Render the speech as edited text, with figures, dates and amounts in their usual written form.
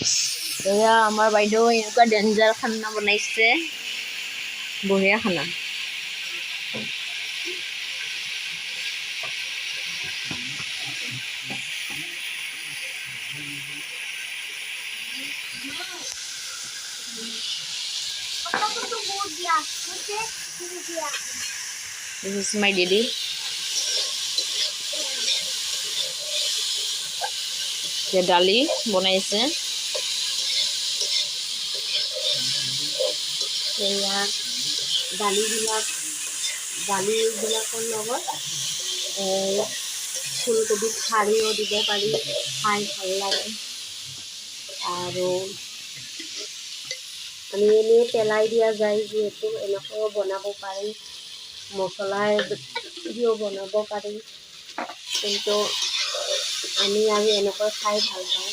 এয়া আমাৰ বাইদেউ এনেকুৱা ডেঞ্জাৰ খানা বনাইছে, বঢ়িয়া খানা। This is my didi. Ya dali বনাইছে। এয়া দালিবিলাকৰ লগত ফুলকবি ঠাৰিও দিব পাৰি, খাই ভাল লাগে। আৰু আমি এনেই পেলাই দিয়া যায় যিহেতু এনেকৈও বনাব পাৰি, মছলা দিও বনাব পাৰি, কিন্তু আমি আৰু এনেকৈ খাই ভাল পাওঁ।